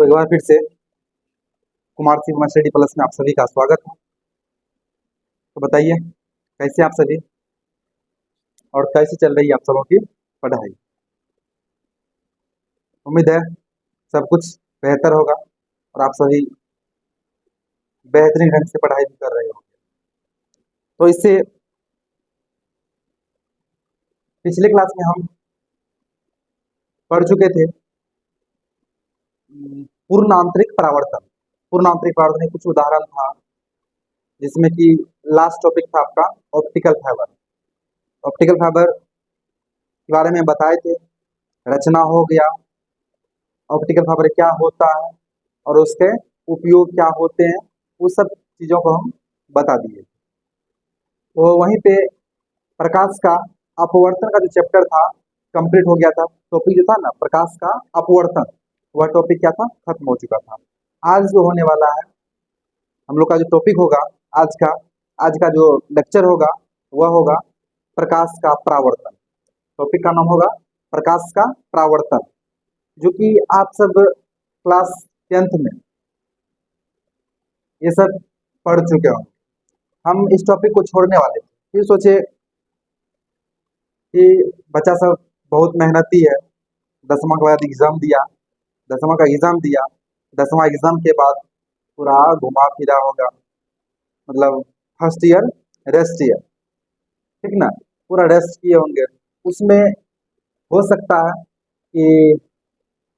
एक बार फिर से कुमार सिंह स्टडी प्लस में आप सभी का स्वागत है। तो बताइए कैसे आप सभी और कैसे चल रही है आप सबों की पढ़ाई। उम्मीद है सब कुछ बेहतर होगा और आप सभी बेहतरीन ढंग से पढ़ाई भी कर रहे होंगे। तो इससे पिछले क्लास में हम पढ़ चुके थे पूर्णांतरिक परावर्तन। पूर्णांतरिक परावर्तन में कुछ उदाहरण था जिसमें कि लास्ट टॉपिक था आपका ऑप्टिकल फाइबर। ऑप्टिकल फाइबर के बारे में बताए थे, रचना हो गया, ऑप्टिकल फाइबर क्या होता है और उसके उपयोग क्या होते हैं, उस सब चीज़ों को हम बता दिए। तो वहीं पे प्रकाश का अपवर्तन का जो चैप्टर था कंप्लीट हो गया था। टॉपिक जो था ना प्रकाश का अपवर्तन, वह टॉपिक क्या था, खत्म हो चुका था। आज जो होने वाला है हम लोग का जो टॉपिक होगा आज का जो लेक्चर होगा वह होगा प्रकाश का परावर्तन। टॉपिक का नाम होगा प्रकाश का परावर्तन, जो कि आप सब क्लास 10th में ये सब पढ़ चुके होंगे। हम इस टॉपिक को छोड़ने वाले थे, फिर सोचे कि बच्चा सब बहुत मेहनती है, 10वां के बाद एग्जाम दिया, 10वां का एग्जाम दिया, 10वां एग्जाम के बाद पूरा घुमा फिरा होगा, मतलब फर्स्ट ईयर रेस्ट ईयर, ठीक ना, पूरा रेस्ट किए होंगे। उसमें हो सकता है कि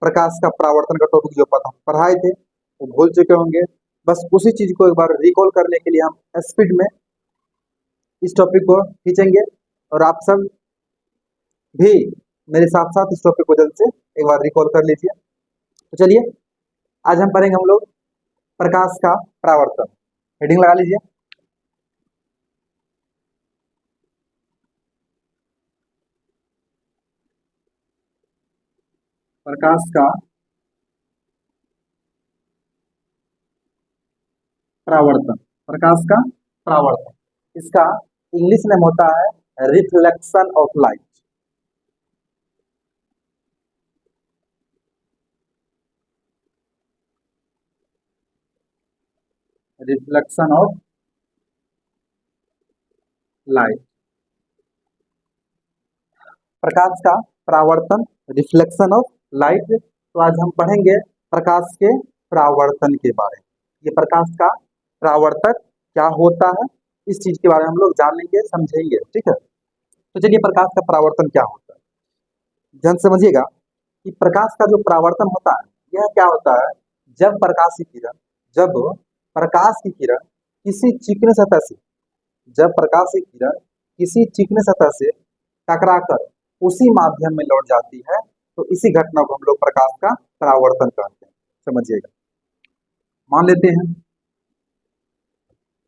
प्रकाश का परावर्तन का टॉपिक जो पढ़ाए थे वो भूल चुके होंगे। बस उसी चीज को एक बार रिकॉल करने के लिए हम स्पीड में इस टॉपिक को खींचेंगे और आप सब भी मेरे साथ साथ इस टॉपिक को जल्द से एक बार रिकॉल कर लीजिए। तो चलिए आज हम पढ़ेंगे हम लोग प्रकाश का परावर्तन। हेडिंग लगा लीजिए, प्रकाश का परावर्तन। प्रकाश का परावर्तन, इसका इंग्लिश नेम होता है reflection of light. Reflection of light, प्रकाश का परावर्तन, रिफ्लेक्शन ऑफ लाइट। तो आज हम पढ़ेंगे प्रकाश के परावर्तन के बारे में। ये प्रकाश का परावर्तक क्या होता है, इस चीज के बारे में हम लोग जानेंगे, समझेंगे, ठीक है। तो चलिए प्रकाश का परावर्तन क्या होता है ध्यान से समझिएगा कि प्रकाश का जो परावर्तन होता है यह क्या होता है, जब प्रकाश की किरण किसी चिकने सतह से जब प्रकाश की किरण किसी चिकने सतह से टकराकर उसी माध्यम में लौट जाती है तो इसी घटना को हम लोग प्रकाश का परावर्तन कहते हैं। समझिएगा, मान लेते हैं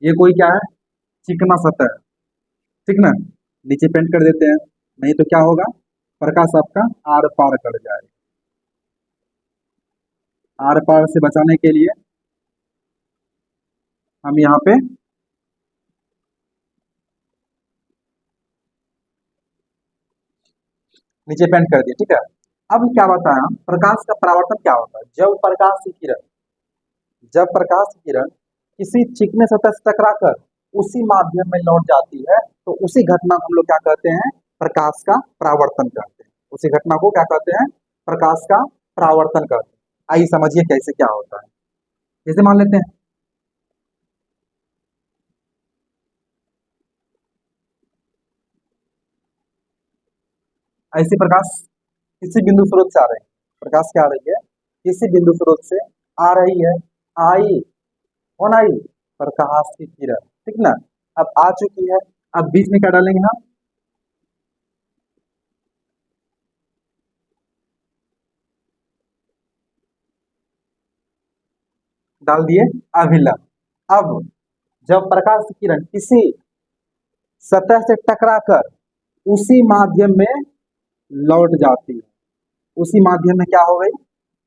ये कोई क्या है, चिकना सतह है, ठीक ना, नीचे पेंट कर देते हैं, नहीं तो क्या होगा, प्रकाश आपका आर पार कर जाएगा। आर पार से बचाने के लिए हम यहाँ पे नीचे पेंट कर दिए, ठीक है। अब क्या बताया, प्रकाश का परावर्तन क्या होता है, जब प्रकाश की किरण किसी चिकने सतह से टकराकर उसी माध्यम में लौट जाती है तो उसी घटना को हम लोग क्या कहते हैं, प्रकाश का परावर्तन कहते हैं। उसी घटना को क्या कहते हैं, प्रकाश का परावर्तन कहते हैं। आइए समझिए कैसे क्या होता है। जैसे मान लेते हैं ऐसे प्रकाश किसी बिंदु स्रोत से आ रहे हैं, प्रकाश क्या आ रही है, किसी बिंदु स्रोत से आ रही है, आई कौन आई, प्रकाश की किरण, ठीक ना। अब आ चुकी है, अब बीच में क्या डालेंगे हम, डाल दिए अभिलंब। अब जब प्रकाश की किरण किसी सतह से टकराकर उसी माध्यम में लौट जाती है, उसी माध्यम में क्या हो गई,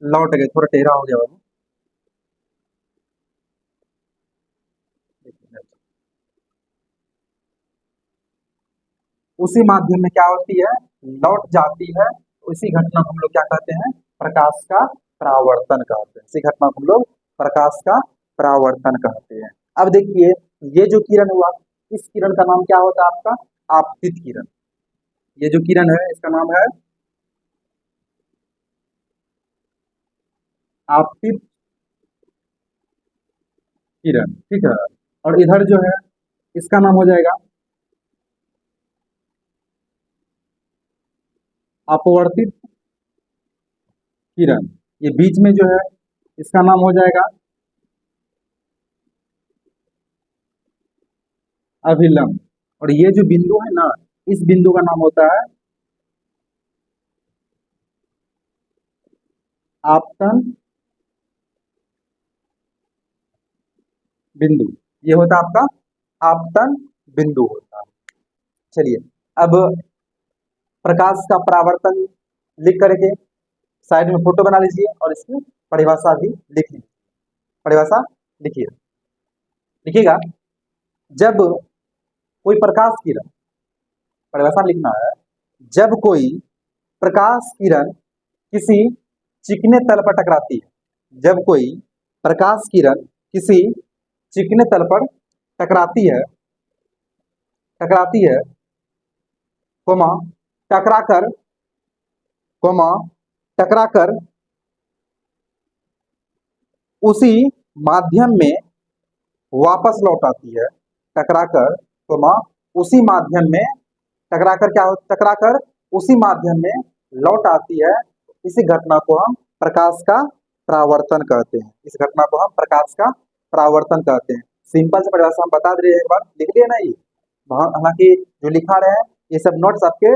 लौट गई, थोड़ा टेढ़ा हो गया बाबू, उसी माध्यम में क्या होती है, लौट जाती है, उसी घटना को हम लोग क्या कहते हैं, प्रकाश का परावर्तन कहते हैं। इसी घटना को हम लोग प्रकाश का परावर्तन कहते हैं। अब देखिए ये जो किरण हुआ, इस किरण का नाम क्या होता है आपका? आपतित किरण। ये जो किरण है इसका नाम है आपतित किरण, ठीक है। और इधर जो है इसका नाम हो जाएगा अपवर्तित किरण। ये बीच में जो है इसका नाम हो जाएगा अभिलंब। और ये जो बिंदु है ना, इस बिंदु का नाम होता है आपतन बिंदु। ये होता है आपका आपतन बिंदु होता है। चलिए अब प्रकाश का परावर्तन लिख करके साइड में फोटो बना लीजिए और इसकी परिभाषा भी लिख लीजिए। परिभाषा लिखिए, लिखिएगा। जब कोई प्रकाश किरण, परिभाषा लिखना है, जब कोई प्रकाश किरण किसी चिकने तल पर टकराती है, जब कोई प्रकाश किरण किसी चिकने तल पर टकराती है, टकराती है, कोमा टकराकर, कोमा टकराकर उसी माध्यम में वापस लौट आती है, टकराकर, कोमा उसी माध्यम में, टकराकर क्या हो, टकराकर उसी माध्यम में लौट आती है। इसी घटना को हम प्रकाश का परावर्तन कहते हैं। इस घटना को हम प्रकाश का परावर्तन कहते हैं। सिंपल से परिभाषा हम बता दे रहे हैं, एक बार लिख लिया ना। ये हालांकि जो लिखा रहे हैं ये सब नोट्स आपके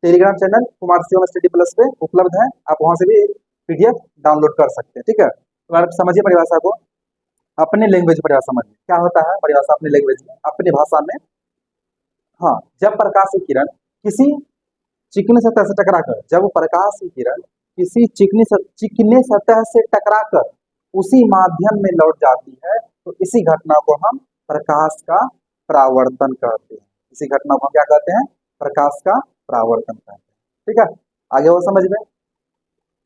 Telegram channel Kumar Shivam study plus पे उपलब्ध है, आप वहां से भी पीडीएफ डाउनलोड कर सकते हैं, ठीक है। तो आप समझिए परिभाषा को, अपने लैंग्वेज परिभाषा समझिए क्या होता है परिभाषा अपने लैंग्वेज में, अपनी भाषा में। हाँ, जब प्रकाश की किरण किसी चिकनी सतह से टकराकर, जब प्रकाश की किरण किसी चिकनी सतह से टकराकर उसी माध्यम में लौट जाती है, तो इसी घटना को हम प्रकाश का परावर्तन कहते हैं। इसी घटना को हम क्या कहते हैं? प्रकाश का परावर्तन कहते हैं, ठीक है। आगे वो समझ में,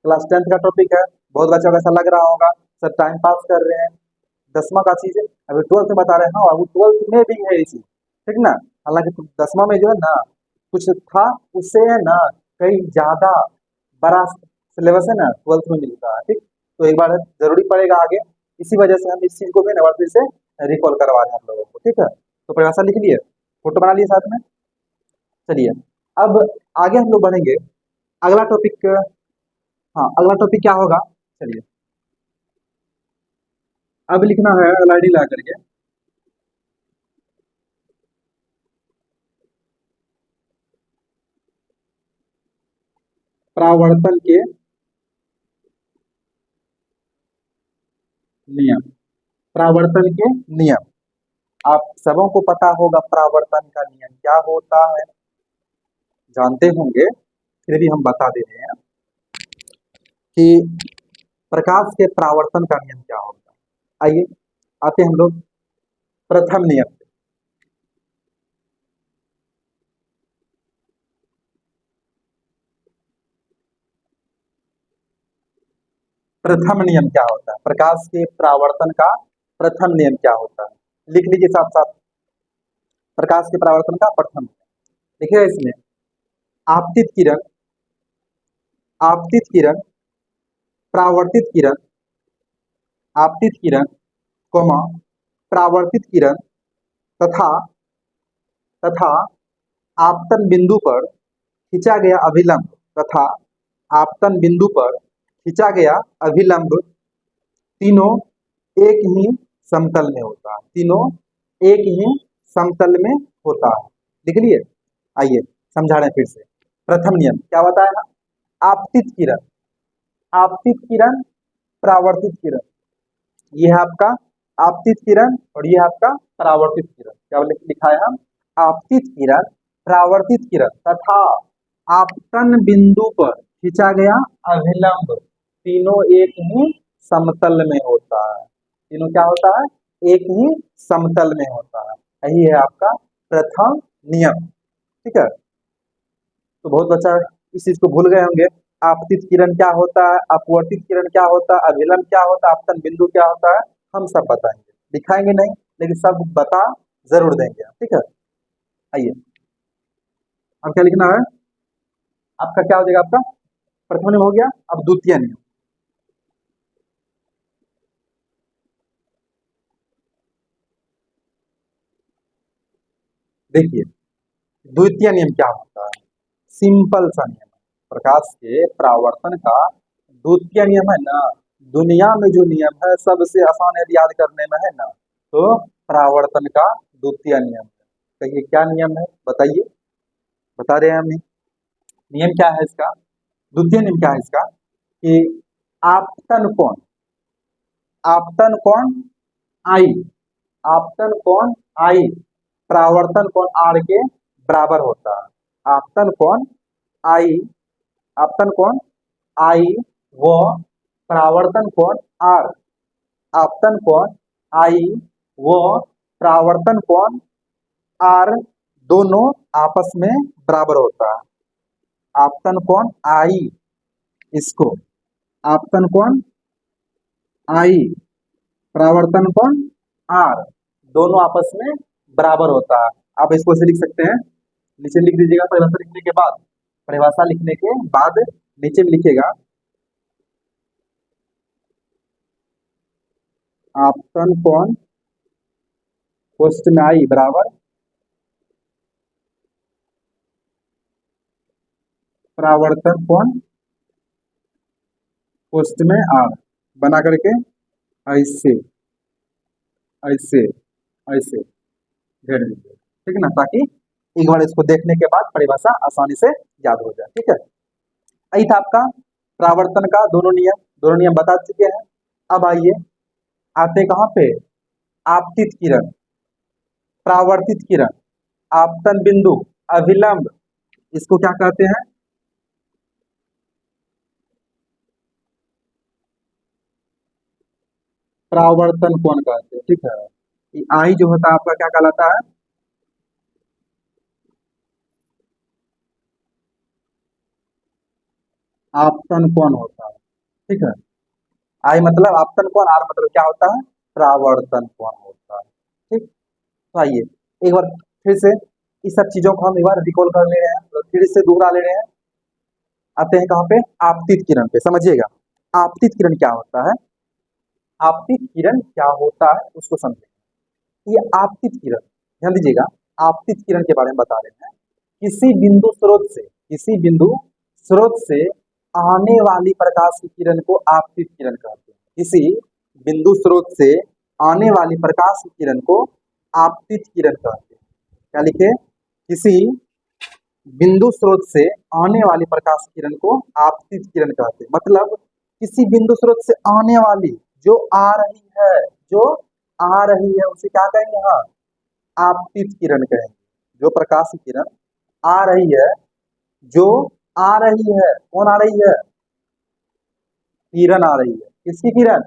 क्लास 10th का टॉपिक है। बहुत बच्चों को ऐसा लग रहा होगा सर टाइम पास कर रहे हैं, 10वां का चीज है, अभी 12th में बता रहे हैं। हाँ, अभी 12th में भी है ये चीज, ठीक ना। हालांकि 10वां में जो है ना कुछ था, उससे है ना कहीं ज्यादा बड़ा सिलेबस है ना 12th में मिलता है, ठीक। तो एक बार जरूरी पड़ेगा आगे, इसी वजह से हम इस चीज को भी ना फिर से रिकॉल करवा रहे हैं हम लोगों को, ठीक है। तो परिभाषा लिख लिए, फोटो बना लिए साथ में। चलिए अब आगे हम लोग बढ़ेंगे, अगला टॉपिक। हाँ, अगला टॉपिक क्या होगा? चलिए अब लिखना है अगला आईडी ला करके, परावर्तन के नियम। परावर्तन के नियम आप सबों को पता होगा, परावर्तन का नियम क्या होता है जानते होंगे, फिर भी हम बता दे रहे हैं कि प्रकाश के परावर्तन का नियम क्या होता है। आइए आते हम लोग प्रथम नियम। प्रथम नियम क्या होता है? प्रकाश के परावर्तन का प्रथम नियम क्या होता है? लिख लीजिए साथ साथ, प्रकाश के परावर्तन का प्रथम नियम देखिए इसमें, आपतित किरण, आपतित किरण, परावर्तित किरण, आपतित किरण, कोमा परावर्तित किरण तथा तथा आपतन बिंदु पर खींचा गया अभिलंब, तथा आपतन बिंदु पर खींचा गया अभिलंब तीनों एक ही समतल में होता है, तीनों एक ही समतल में होता है। लिख लिए? आइए समझा रहे हैं फिर से। प्रथम नियम क्या बताया? आपतित किरण, आपतित किरण, परावर्तित किरण, ये है आपका आपतित किरण और ये है आपका परावर्तित किरण। क्या लिखा है हम? आपतित किरण, परावर्तित किरण तथा आपतन बिंदु पर खींचा गया अभिलंब तीनों एक ही समतल में होता है। तीनों क्या होता है? एक ही समतल में होता है। यही है आपका प्रथम नियम, ठीक है। तो बहुत बच्चा इस चीज को भूल गए होंगे, आपतित किरण क्या होता है, अपवर्तित किरण क्या होता है, अभिलंब क्या होता है, आपतन बिंदु क्या होता है, हम सब बताएंगे, दिखाएंगे नहीं लेकिन सब बता जरूर देंगे, ठीक है। आइए अब क्या लिखना है, आपका क्या हो जाएगा, आपका प्रथम नियम हो गया, अब द्वितीय नियम। देखिए द्वितीय नियम क्या होता है, सिंपल सा नियम है, प्रकाश के परावर्तन का द्वितीय नियम है ना, दुनिया में जो नियम है सबसे आसान यदि याद करने में है ना, तो परावर्तन का द्वितीय नियम है। कहिए क्या नियम है, बताइए, बता रहे हैं हम। नियम क्या है इसका, द्वितीय नियम क्या है इसका, कि आपतन कोण, आपतन कोण आई, आपतन कोण आई परावर्तन कोण आर के बराबर होता है। आपतन कोण आई, आपतन कोण आई व परावर्तन कोण आर, आपतन कोण आई व परावर्तन कोण आर दोनों आपस में बराबर होता है। आपतन कोण आई, इसको आपतन कोण आई परावर्तन कोण आर दोनों आपस में बराबर होता है। आप इसको ऐसे लिख सकते हैं, नीचे लिख दीजिएगा, परिभाषा लिखने के बाद, परिभाषा लिखने के बाद नीचे में लिखिएगा, आपतन कोण कोष्ठ में आई बराबर परावर्तन कोण कोष्ठ में आर, बना करके ऐसे ऐसे ऐसे घेर दीजिए, ठीक है ना, ताकि एक बार इसको देखने के बाद परिभाषा आसानी से याद हो जाए, ठीक है। यही था आपका परावर्तन का दोनों नियम बता चुके हैं। अब आइए आते कहाँ पे, आपतित किरण, परावर्तित किरण, आपतन बिंदु, अभिलंब, इसको क्या कहते हैं, परावर्तन कोण कहते हैं, ठीक है। आई जो होता है आपका क्या कहलाता है, आपतन कोण होता है, ठीक है। आई मतलब आपतन कोण, आर मतलब क्या होता है, परावर्तन कोण होता है, ठीक। तो आइए एक बार फिर से इस सब चीजों को हम एक बार रिकॉल कर ले रहे हैं, तो फिर से दोहरा ले रहे हैं। आते हैं कहाँ पे, आपतित किरण पे, समझिएगा आपतित किरण क्या होता है, आपतित किरण क्या होता है उसको समझिए। ये आपतित किरण, ध्यान दीजिएगा, आपतित किरण के बारे में बता रहे हैं, किसी बिंदु स्रोत से, किसी बिंदु स्रोत से आने वाली प्रकाश की किरण को आपतित किरण कहते हैं। किसी बिंदु स्रोत से आने वाली प्रकाश की किरण को आपतित किरण कहते हैं। क्या लिखे, किसी बिंदु स्रोत से आने वाली प्रकाश किरण को आपतित किरण कहते हैं। मतलब किसी बिंदु स्रोत से आने वाली, जो आ रही है, जो आ रही है उसे क्या कहेंगे, हाँ आपतित किरण कहेंगे। जो प्रकाश की किरण आ रही है, जो आ रही है, कौन आ रही है, किरण आ रही है, किसकी किरण,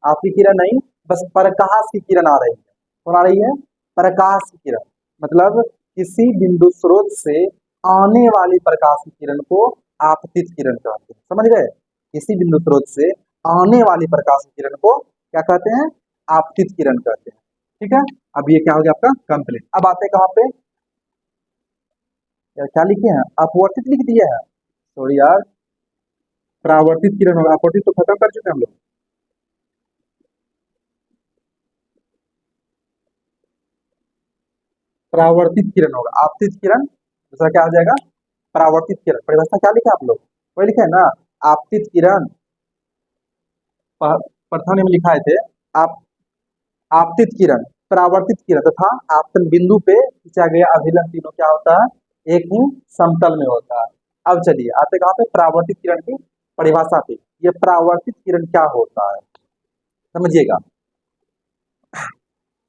आपकी किरण नहीं, बस प्रकाश की किरण आ रही है, कौन आ रही है, प्रकाश की किरण। मतलब किसी बिंदु स्रोत से आने वाली प्रकाश की किरण को आपतित किरण कहते हैं, समझ गए। किसी बिंदु स्रोत से आने वाली प्रकाश की किरण को क्या कहते हैं, आपतित किरण कहते हैं, ठीक है। अब ये क्या हो गया आपका कंप्लीट। अब आते हैं कहाँ पे, यार क्या लिखे हैं, अपवर्तित लिख दिया है, सॉरी यार, परावर्तित किरण होगा, अपवर्तित तो खत्म कर चुके हैं हम लोग। परावर्तित किरण होगा, आपतित किरण दूसरा क्या हो जाएगा, परावर्तित किरण। परिभाषा क्या लिखा आप लोग, वही लिखे है ना, आपतित किरण, प्रथम में लिखा है थे, आप आपतित किरण, परावर्तित किरण तथा आपतन बिंदु पे खींचा गया अभिलंब, तीनों क्या होता है, एक ही समतल में होता है। अब चलिए आते कहाँ पे, परावर्तित किरण की परिभाषा पे। ये परावर्तित किरण क्या होता है समझिएगा,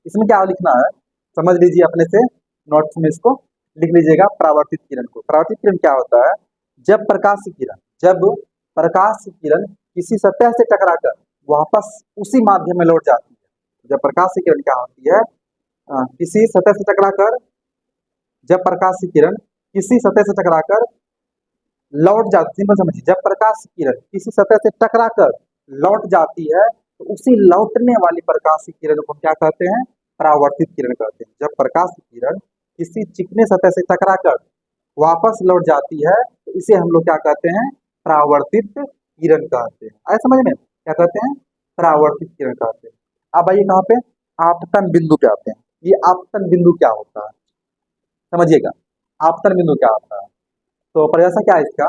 इसमें क्या लिखना है समझ लीजिए अपने से, नोट्स में इसको लिख लीजिएगा। परावर्तित किरण को, परावर्तित किरण क्या होता है, जब प्रकाश की किरण, जब प्रकाश की किरण किसी सतह से टकराकर वापस उसी माध्यम में लौट जाती है। जब प्रकाश की किरण क्या होती है, किसी सतह से टकराकर, जब प्रकाश की किरण किसी सतह से टकराकर लौट जाती, सिंपल समझिए, जब प्रकाश की किरण किसी सतह से टकराकर लौट जाती है तो उसी लौटने वाली प्रकाश की किरण को क्या कहते हैं? परावर्तित किरण कहते हैं। जब प्रकाश की किरण किसी चिकने सतह से टकराकर वापस लौट जाती है तो इसे हम लोग क्या कहते हैं? परावर्तित किरण कहते हैं। आए समझ में? क्या कहते हैं? परावर्तित किरण कहते हैं। अब आइए कहाँ पे? आपतन बिंदु पे आते हैं। ये आपतन बिंदु क्या होता है समझिएगा। आपतन बिंदु क्या होता है? तो परिभाषा क्या है इसका?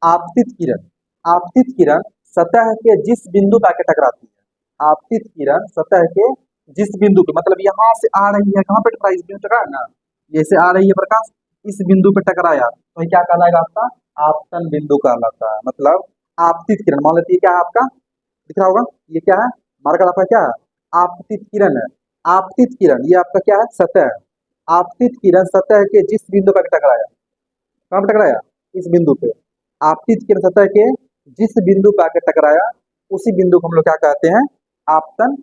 आपतित किरण, आपतित किरण सतह के जिस बिंदु पे आके टकराती है, आपतित किरण सतह के जिस बिंदु पे, मतलब यहाँ से आ रही है, कहाँ पे टकरा? इस बिंदु टकरा ना, ये से आ रही है प्रकाश, इस बिंदु पे टकराया तो ये क्या कहलाएगा? आपका आपतन बिंदु कहलाता है। मतलब आपतित किरण, मान लेते क्या है आपका, दिख रहा होगा, ये क्या है? मार्कर आपका क्या है? आपतित किरण है। आपतित किरण ये आपका क्या है? सतह है। आपतित किरण सतह के जिस बिंदु पर टकराया, कहाँ पे टकराया? इस बिंदु पे। आपतित किरण सतह के जिस बिंदु पे आके टकराया उसी बिंदु को हम लोग क्या कहते हैं? आपतन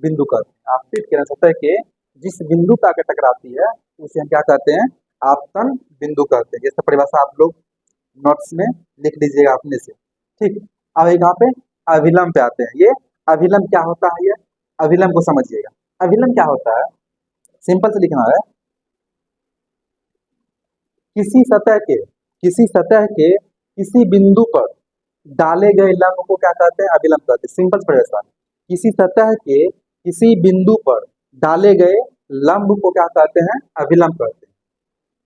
बिंदु कहते हैं। आपतित किरण सतह के जिस बिंदु पे आके टकराती है उसे हम क्या कहते हैं? आपतन बिंदु कहते हैं। जैसे परिभाषा आप लोग नोट्स में लिख लीजिएगा अपने से, ठीक। अब यहाँ पे अभिलंब पे आते हैं। ये अभिलंब क्या होता है? ये अभिलंब को समझिएगा। अभिलंब क्या होता है? सिंपल से लिखना है, किसी सतह के किसी बिंदु पर डाले गए लंब को क्या कहते हैं? अभिलंब कहते हैं। सिंपल परिभाषा, किसी सतह के किसी बिंदु पर डाले गए लंब को क्या कहते हैं? अभिलंब कहते हैं।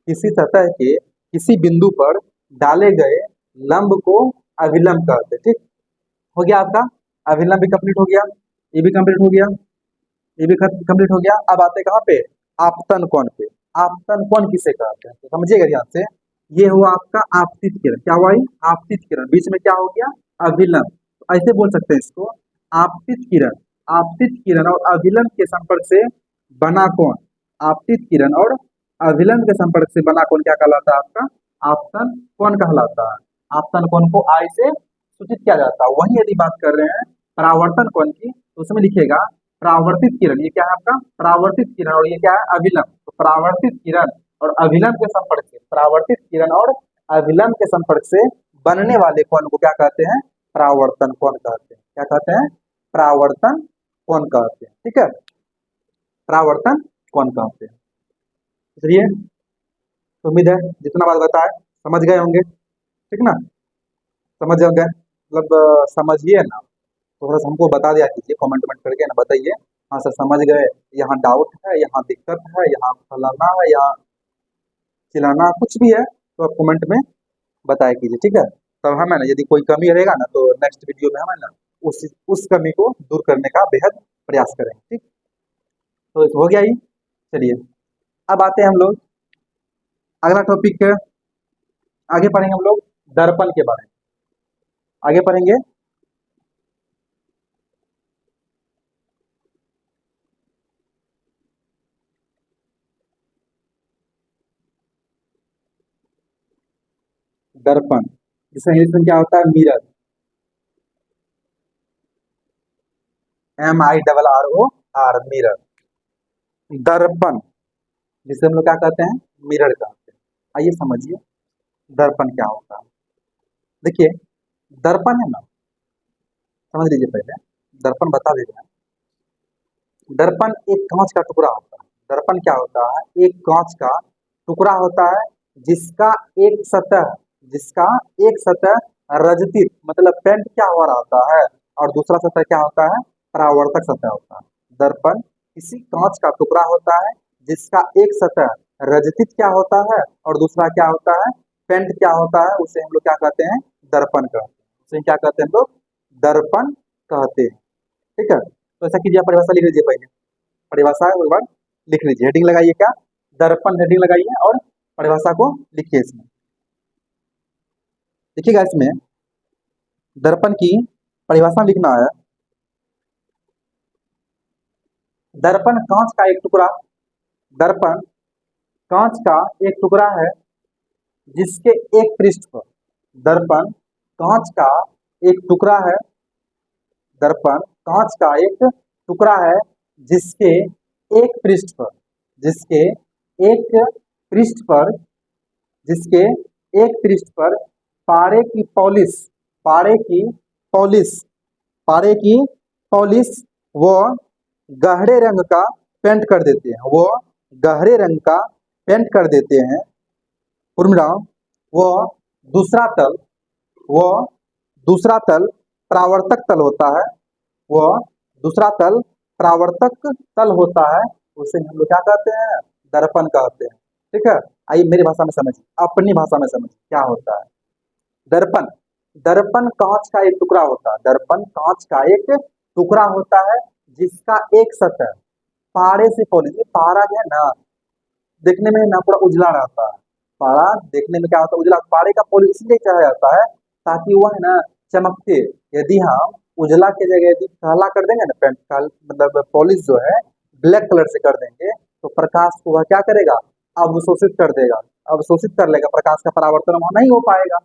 किसी सतह के किसी बिंदु पर डाले गए लंब को अभिलंब कहते हैं, ठीक। हो गया आपका अभिलंब भी कंप्लीट हो गया, ये भी कंप्लीट हो गया, ये भी कंप्लीट हो गया। अब आते कहाँ पे? आपतन कोण पे। आपतन कोण किसे कहते हैं? तो समझिएगा ध्यान से, ये हुआ आपका आपतित किरण। क्या हुआ? ये आपतित किरण, बीच में क्या हो गया? अभिलंब। तो ऐसे बोल सकते हैं इसको, आपतित किरण, आपतित किरण और अभिलंब के संपर्क से बना कोण, आपतित किरण और अभिलंब के संपर्क से बना कोण क्या कहलाता है? आपका आपतन कोण कहलाता है। आपतन कोण को आई से सूचित किया जाता है। वही यदि बात कर रहे हैं परावर्तन कोण की तो उसमें लिखिएगा परावर्तित किरण। ये क्या है आपका? परावर्तित किरण, और ये क्या है? अभिलंब। तो परावर्तित किरण और अभिलंब के संपर्क से, परावर्तित किरण और अभिलंब के संपर्क से बनने वाले कोण को क्या कहते हैं? परावर्तन कोण कहते हैं। क्या कहते हैं? परावर्तन कोण कहते हैं, ठीक है। परावर्तन कोण कहते हैं। चलिए, उम्मीद है जितना बात बताए समझ गए होंगे, ठीक ना? समझ गए मतलब समझिए ना, थोड़ा सा हमको बता दिया कीजिए, कमेंट करके ना बताइए, हाँ सर समझ गए, यहाँ डाउट है, यहाँ दिक्कत है, यहाँ फलाना है, यहाँ चिल्लाना, कुछ भी है तो आप कमेंट में बताया कीजिए, ठीक है। तब हमें ना यदि कोई कमी रहेगा ना तो नेक्स्ट वीडियो में हमें ना उस कमी को दूर करने का बेहद प्रयास करेंगे, ठीक। तो हो गया ही। चलिए अब आते हैं हम लोग अगला टॉपिक, आगे पढ़ेंगे हम लोग दर्पण के बारे में। आगे पढ़ेंगे दर्पण, जिसका इंग्लिश में क्या होता है? Mirror, MIRR, mirror. दर्पण जिसे हम लोग क्या कहते हैं? मिरर कहते हैं। आइए समझिए दर्पण क्या होता है। देखिए दर्पण है ना, समझ लीजिए पहले, दर्पण बता देते हैं। दर्पण एक कांच का टुकड़ा होता है। दर्पण क्या होता है? एक कांच का टुकड़ा होता है जिसका जिसका एक सतह रजतित मतलब पेंट क्या हो रहा होता है, और दूसरा सतह क्या होता है? परावर्तक सतह होता है। दर्पण किसी कांच का टुकड़ा होता है जिसका एक सतह रजतित क्या होता है और दूसरा क्या होता है? पेंट क्या होता है, उसे हम लोग क्या कहते हैं? दर्पण कहते हैं। उसे क्या कहते हैं हम लोग? दर्पण कहते हैं, ठीक है। तो ऐसा कीजिए, परिभाषा लिख लीजिए पहले, परिभाषा एक बार लिख लीजिए, हेडिंग लगाइए, क्या? दर्पण हेडिंग लगाइए और परिभाषा को लिखिए इसमें। देखिएगा इसमें दर्पण की परिभाषा लिखना है, दर्पण कांच का एक टुकड़ा, दर्पण कांच का एक टुकड़ा है जिसके एक पृष्ठ पर, दर्पण कांच का एक टुकड़ा है, दर्पण कांच का एक टुकड़ा है जिसके एक पृष्ठ पर, जिसके एक पृष्ठ पर, जिसके एक पृष्ठ पर पारे की पॉलिश, पारे की पॉलिश, पारे की पॉलिश वो गहरे रंग का पेंट कर देते हैं, वो गहरे रंग का पेंट कर देते हैं। पूर्णविराम वो दूसरा तल, वो दूसरा तल परावर्तक तल होता है, वो दूसरा तल परावर्तक तल होता है, उसे हम लोग क्या कहते हैं, दर्पण कहते हैं। ठीक है, आइए मेरी भाषा में समझिए, अपनी भाषा में समझिए क्या होता है दर्पण। दर्पण कांच का एक टुकड़ा होता है, दर्पण कांच का एक टुकड़ा होता है जिसका एक सतह पारे से पॉलिश, पारा जो है ना देखने में ना पूरा उजला रहता है, पारा देखने में क्या होता है उजला, पारे का पॉलिश इसलिए कहा जाता है ताकि वह है ना चमकते। यदि हम उजला की जगह यदि काला कर देंगे ना, पेंट काल मतलब पॉलिश जो है ब्लैक कलर से कर देंगे तो प्रकाश को वह क्या करेगा, अवशोषित कर देगा, अवशोषित कर लेगा, प्रकाश का परावर्तन वहां नहीं हो पाएगा।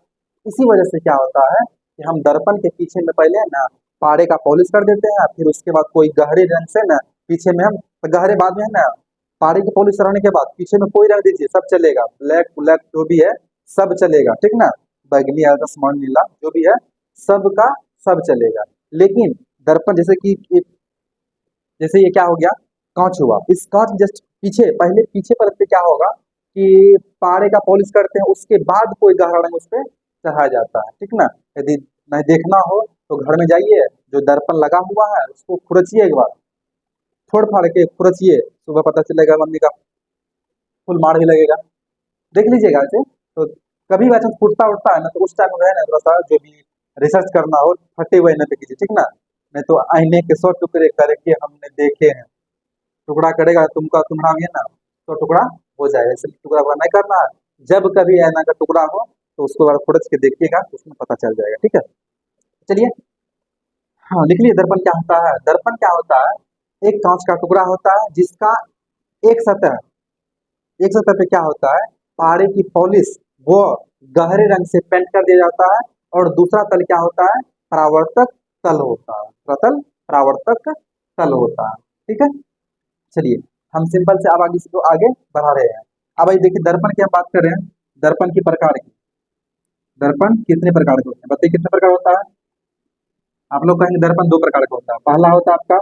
इसी वजह से क्या होता है कि हम दर्पण के पीछे में पहले है ना पारे का पॉलिश कर देते हैं, फिर उसके बाद कोई गहरे रंग से ना पीछे में हम गहरे बाद में है ना पारे की पॉलिश कराने के बाद पीछे में कोई रंग दीजिए सब चलेगा, ब्लैक ब्लैक जो भी है सब चलेगा, ठीक ना, बैगनी आसमान नीला जो भी है सबका सब चलेगा। लेकिन दर्पण जैसे कि जैसे ये क्या हो गया कांच हुआ, इस कांच जस्ट पीछे पहले पीछे पर से क्या होगा कि पारे का पॉलिश करते हैं उसके बाद कोई गहरा रंग उस पर चढ़ाया जाता है, ठीक ना। यदि नहीं देखना हो तो घर में जाइए, जो दर्पण लगा हुआ है उसको खुरचिए एक बार, फोड़ फाड़ के खुरचिए, सुबह पता चलेगा मम्मी का फुल मार भी लगेगा, देख लीजिएगा ऐसे। तो कभी वैसे फूटता उठता है ना तो उस टाइम में है ना थोड़ा सा जो भी रिसर्च करना हो फटे हुए न पे कीजिए, ठीक ना। नहीं तो आईने के 100 टुकड़े करके हमने देखे हैं, टुकड़ा करेगा तुमका तुम्हारा भी है ना तो टुकड़ा हो जाएगा, इसलिए टुकड़ा वुकड़ा नहीं करना है। जब कभी ऐना का टुकड़ा हो तो उसको बार खुरच के देखिएगा तो उसमें पता चल जाएगा, ठीक है। चलिए, हाँ लिख लीजिए दर्पण क्या होता है। दर्पण क्या होता है, एक कांच का टुकड़ा होता है जिसका एक सतह, एक सतह पे क्या होता है पारे की पॉलिश वो गहरे रंग से पेंट कर दिया जाता है, और दूसरा तल क्या होता है परावर्तक तल होता है, प्रतल परावर्तक तल होता है, ठीक है। चलिए हम सिंपल से अब आगे इसको आगे बढ़ा रहे हैं। अब ये देखिए दर्पण की हम बात कर रहे हैं, दर्पण की प्रकार की, दर्पण कितने प्रकार के होते हैं बताइए, कितने प्रकार होता है। आप लोग कहेंगे दर्पण दो प्रकार का होता है, पहला होता है आपका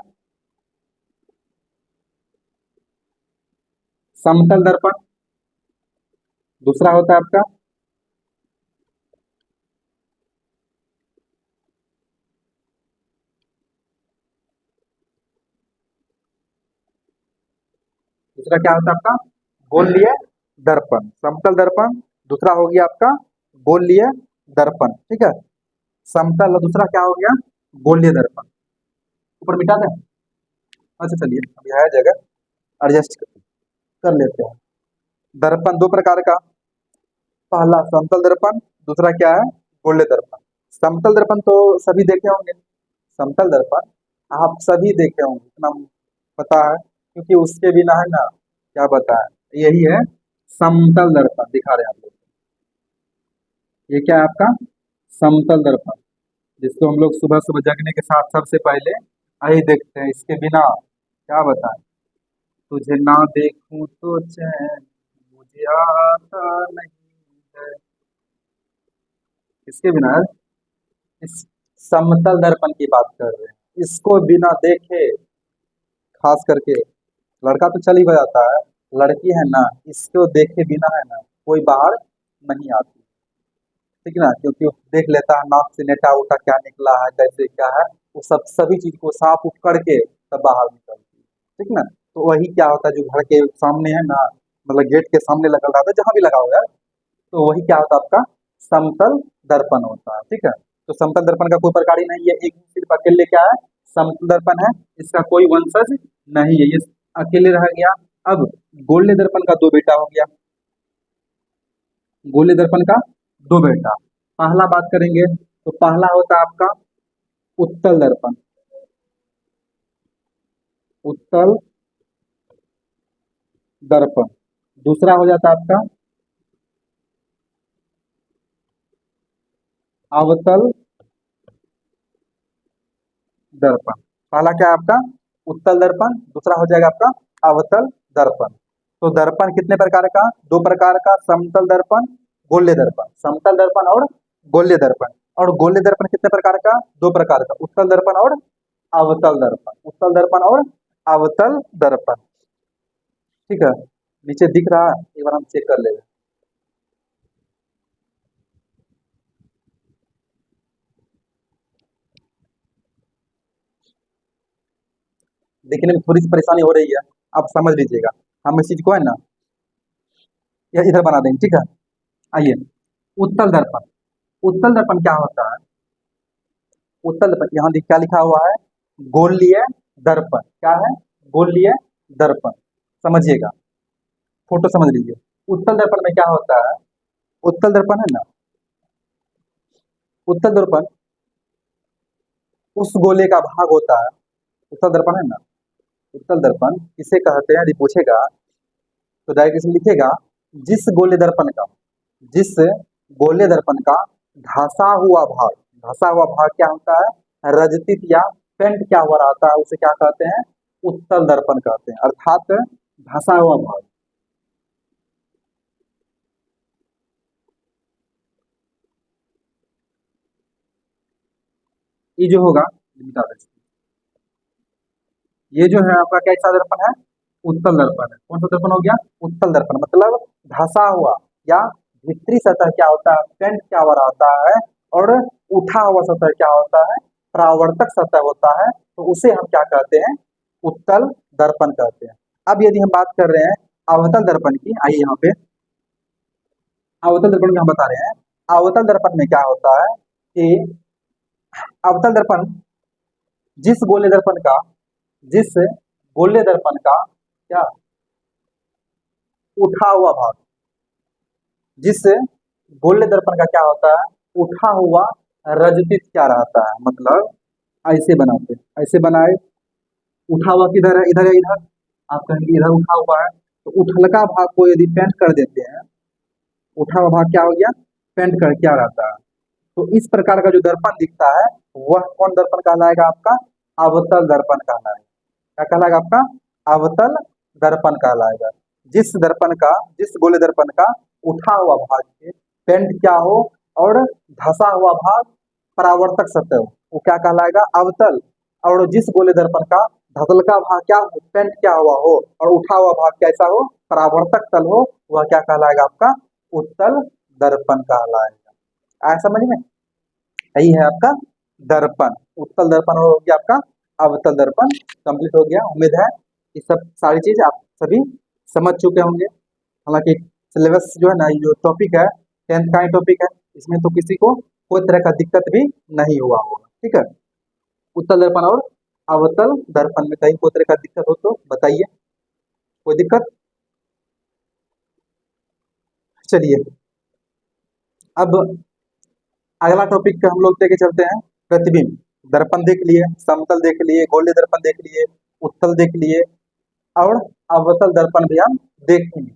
समतल दर्पण, दूसरा होता है आपका दूसरा क्या होता है आपका गोलीय दर्पण, समतल दर्पण, दूसरा हो गया आपका गोलीय दर्पण, ठीक है। समतल और दूसरा क्या हो गया गोलीय दर्पण, ऊपर मिटा दें। अच्छा चलिए अभी है जगह एडजस्ट कर लेते हैं। दर्पण दो प्रकार का, पहला समतल दर्पण, दूसरा क्या है गोलीय दर्पण। समतल दर्पण तो सभी देखे होंगे, समतल दर्पण आप सभी देखे होंगे, इतना पता है क्योंकि उसके बिना है ना क्या बताएं, यही है समतल दर्पण दिखा रहे हैं आप लोग। ये क्या है आपका समतल दर्पण, जिसको हम लोग सुबह सुबह जगने के साथ सबसे पहले यही देखते हैं, इसके बिना क्या बताएं। तुझे ना देखूं तो चैन मुझे आता नहीं है, इसके बिना यार, इस समतल दर्पण की बात कर रहे हैं, इसको बिना देखे खास करके लड़का तो चल ही जाता है, लड़की है ना इसको देखे बिना है ना कोई बाहर नहीं आती, ठीक ना, क्योंकि वो देख लेता है नाक से नेटा उटा क्या निकला है कैसे क्या है, वो सब सभी चीज को साफ उफ करके तब बाहर निकलती है, ठीक ना। तो वही क्या होता है जो घर के सामने है ना, मतलब गेट के सामने लगा रहता है जहां भी लगा हुआ है, तो वही क्या होता है आपका समतल दर्पण होता है, ठीक है। तो समतल दर्पण का कोई प्रकार ही नहीं है, एक सिर्फ अकेले क्या है समतल दर्पण है, इसका कोई वंशज नहीं है, ये अकेले रह गया। अब गोल्य दर्पण का दो बेटा हो गया, गोल्य दर्पण का दो बेटा, पहला बात करेंगे तो पहला होता है आपका उत्तल दर्पण, उत्तल दर्पण, दूसरा हो जाता है आपका अवतल दर्पण। पहला क्या है आपका उत्तल दर्पण, दूसरा हो जाएगा आपका अवतल दर्पण। तो दर्पण कितने प्रकार का, दो प्रकार का, समतल दर्पण, गोल्य दर्पण, समतल दर्पण और गोल्य दर्पण। और गोल्य दर्पण कितने प्रकार का? दो प्रकार का, उत्तल दर्पण और अवतल दर्पण, उत्तल दर्पण और अवतल दर्पण। ठीक है, नीचे दिख रहा है, एक बार हम चेक कर लेंगे। देखने में थोड़ी सी परेशानी हो रही है, आप समझ लीजिएगा। हम इस चीज को है ना या इधर बना देंगे। ठीक है, आइए, उत्तल दर्पण। उत्तल दर्पण क्या होता है? उत्तल दर्पण, यहाँ क्या लिखा हुआ है? गोलीय दर्पण। क्या है? गोलीय दर्पण। समझिएगा, फोटो समझ लीजिए। उत्तल दर्पण में क्या होता है? उत्तल दर्पण है ना, उत्तल दर्पण उस गोले का भाग होता है। उत्तल दर्पण है ना, उत्तल दर्पण किसे कहते हैं यदि पूछेगा तो डायरेक्ट इसमें लिखेगा जिस गोले दर्पण का, जिस गोले दर्पण का धंसा हुआ भाग, धंसा हुआ भाग क्या होता है? रजतित या पेंट क्या हुआ रहता है, उसे क्या कहते हैं? उत्तल दर्पण कहते हैं, अर्थात धंसा हुआ भाग। ये जो होगा बता दें, ये जो है आपका कैसा दर्पण है? उत्तल दर्पण है। कौन सा दर्पण हो गया? उत्तल दर्पण, मतलब धंसा हुआ या भीतरी सतह क्या होता है? पेंट क्या हुआ रहता है, और उठा हुआ सतह क्या होता है? परावर्तक सतह होता है, तो उसे हम क्या कहते हैं? उत्तल दर्पण कहते हैं। अब यदि हम बात कर रहे हैं अवतल दर्पण की, आइए यहाँ पे अवतल दर्पण में हम बता रहे हैं। अवतल दर्पण में क्या होता है कि अवतल दर्पण जिस गोले दर्पण का, जिस गोले दर्पण का क्या उठा हुआ भाग, जिस गोल्य दर्पण का क्या होता है? उठा हुआ रजतित क्या रहता है, मतलब ऐसे बनाते, ऐसे बनाए, उठा हुआ किधर है? इधर है, इधर। आप कहेंगे इधर उठा हुआ है, तो उठलका भाग को यदि पेंट कर देते हैं, उठा हुआ भाग क्या हो गया? पेंट कर क्या रहता है? तो इस प्रकार का जो दर्पण दिखता है वह कौन दर्पण कहलाएगा? आपका अवतल दर्पण कहलाएगा। क्या कहलाएगा? आपका अवतल दर्पण कहलाएगा। जिस दर्पण का, जिस गोले दर्पण का उठा हुआ भाग के पेंट क्या हो और धंसा हुआ भाग परावर्तक सतह हो, वो क्या कहलाएगा? अवतल। और जिस गोले दर्पण का धतल का भाग क्या हो, पेंट क्या हुआ हो, और उठा हुआ भाग कैसा हो? परावर्तक तल हो, वह क्या कहलाएगा? आपका उत्तल दर्पण कहलाएगा। आया समझ में? यही है आपका दर्पण। उत्तल दर्पण हो गया आपका, अवतल दर्पण कंप्लीट हो गया। उम्मीद है ये सब सारी चीज आप सभी समझ चुके होंगे। हालांकि सिलेबस जो है ना, ये जो टॉपिक है 10th का ही टॉपिक है, इसमें तो किसी को कोई तरह का दिक्कत भी नहीं हुआ होगा। ठीक है, उत्तल दर्पण और अवतल दर्पण में कहीं कोई तरह का दिक्कत हो तो बताइए। कोई दिक्कत? चलिए, अब अगला टॉपिक हम लोग लेके चलते हैं प्रतिबिंब। दर्पण देख लिए, समतल देख लिए, गोल्य दर्पण देख लिए, उत्तल देख लिए, और अवतल दर्पण भी हम देखेंगे।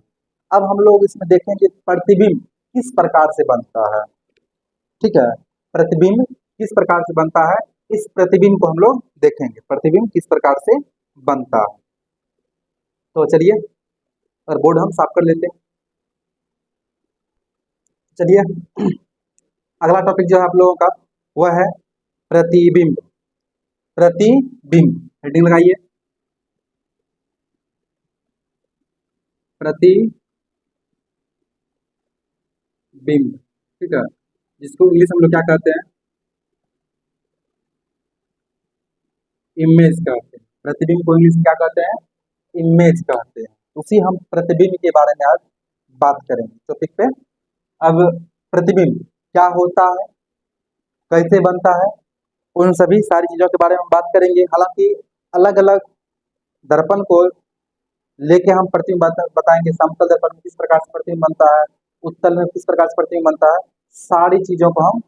अब हम लोग इसमें देखेंगे प्रतिबिंब किस प्रकार से बनता है। ठीक है, प्रतिबिंब किस प्रकार से बनता है, इस प्रतिबिंब को हम लोग देखेंगे, प्रतिबिंब किस प्रकार से बनता है। तो चलिए, और बोर्ड हम साफ कर लेते हैं। चलिए, अगला टॉपिक जो है आप लोगों का वह है प्रतिबिंब। प्रतिबिंब, हेडिंग लगाइए, प्रतिबिंब। ठीक है, जिसको इंग्लिश हम लोग क्या कहते हैं? इमेज कहते हैं। प्रतिबिंब को इंग्लिश में क्या कहते हैं? इमेज कहते हैं। उसी हम प्रतिबिंब के बारे में आज बात करेंगे टॉपिक पे। अब प्रतिबिंब क्या होता है, कैसे बनता है, उन सभी सारी चीजों के बारे में हम बात करेंगे। हालांकि अलग अलग दर्पण को लेके हम प्रतिबिंब बताएंगे। समतल दर्पण में किस प्रकार से प्रतिबिंब बनता है, उत्तल में किस प्रकार से प्रतिबिंब बनता है, सारी चीजों को हम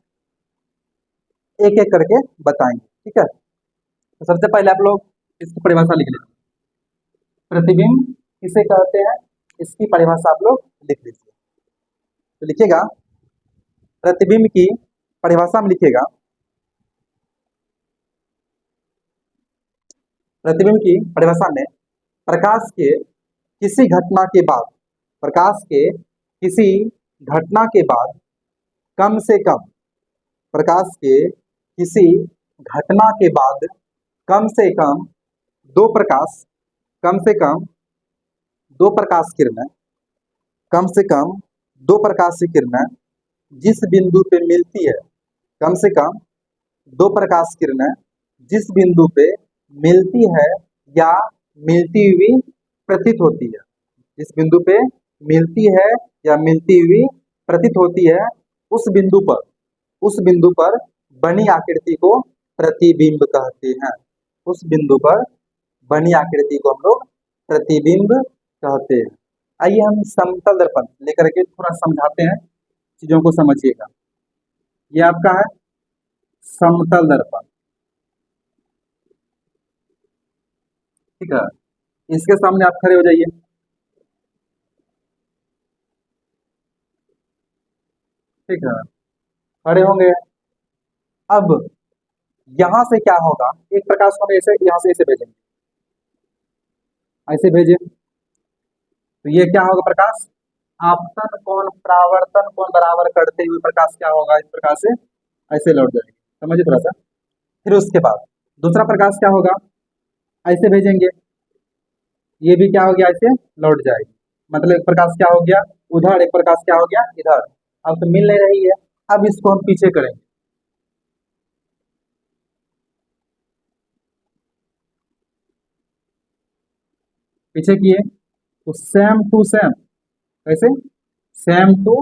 एक एक करके बताएंगे। ठीक है, तो सबसे पहले आप लोग इसकी परिभाषा लिख लें। प्रतिबिंब किसे कहते हैं, इसकी परिभाषा आप लोग लिख लीजिए। तो लिखिएगा, प्रतिबिंब की परिभाषा में लिखिएगा, प्रतिबिंब की परिभाषा में प्रकाश के किसी घटना के बाद, प्रकाश के किसी घटना के बाद कम से कम प्रकाश के किसी घटना के बाद कम से कम दो प्रकाश कम से कम दो प्रकाश किरणें कम से कम दो प्रकाश किरणें जिस बिंदु पे मिलती है, कम से कम दो प्रकाश किरणें जिस बिंदु पे मिलती है या मिलती हुई प्रतीत होती है, जिस बिंदु पे मिलती है या मिलती हुई प्रतीत होती है, उस बिंदु पर बनी आकृति को प्रतिबिंब कहते हैं। उस बिंदु पर बनी आकृति को हम लोग प्रतिबिंब कहते हैं। आइए हम समतल दर्पण लेकर के थोड़ा समझाते हैं, चीजों को समझिएगा। ये आपका है समतल दर्पण, ठीक है। इसके सामने आप खड़े हो जाइए, ठीक है, खड़े होंगे। अब यहां से क्या होगा, एक प्रकाश को हम ऐसे यहां से ऐसे भेजेंगे, ऐसे भेजे तो ये क्या होगा, प्रकाश आपतन कोण परावर्तन कोण बराबर करते हुए प्रकाश क्या होगा, इस प्रकार से ऐसे लौट जाएगा। समझिए थोड़ा सा। फिर उसके बाद दूसरा प्रकाश क्या होगा, ऐसे भेजेंगे, ये भी क्या हो गया, ऐसे लौट जाएगी। मतलब एक प्रकाश क्या हो गया उधर, एक प्रकाश क्या हो गया इधर। अब तो मिल नहीं रही है, अब इसको हम पीछे करेंगे, पीछे किए तो सेम टू सेम, कैसे सेम टू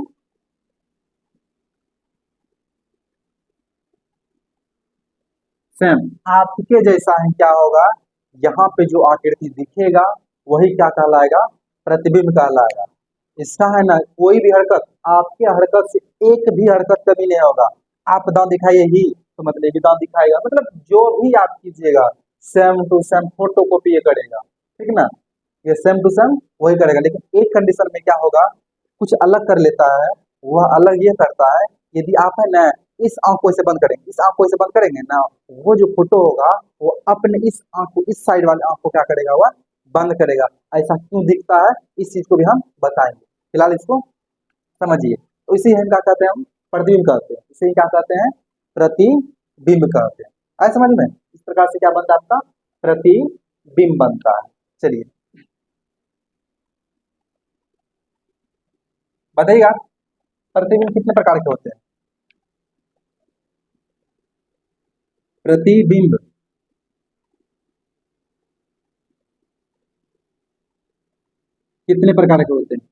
सेम आपके जैसा ही क्या होगा, यहाँ पे जो आकृति दिखेगा वही क्या कहलाएगा, प्रतिबिंब कहलाएगा। इसका है ना कोई भी हरकत, आपके हरकत से एक भी हरकत कभी नहीं होगा। आप दांत दिखाइए ही तो मतलब ये भी दांत दिखाएगा, मतलब जो भी आप कीजिएगा same to same photocopy ये करेगा, ठीक ना। ये सेम टू सेम वही करेगा, लेकिन एक कंडीशन में क्या होगा, कुछ अलग कर लेता है। वह अलग ये करता है, यदि आप है ना इस आंख को ऐसे बंद करेंगे, इस आंख को ऐसे बंद करेंगे ना, वो जो फोटो होगा वो अपने इस आंख को, इस साइड वाले आंख को क्या करेगा, वह बंद करेगा। ऐसा क्यों दिखता है, इस चीज को भी हम बताएंगे, फिलहाल इसको समझिए। तो इसे हम क्या कहते हैं, हम प्रतिबिंब कहते हैं। इसे क्या कहते हैं, प्रतिबिंब कहते हैं। आए समझ में, इस प्रकार से क्या बनता है आपका प्रतिबिंब बनता है। चलिए बताइएगा प्रतिबिंब कितने प्रकार के होते हैं। प्रतिबिंब कितने प्रकार के होते हैं,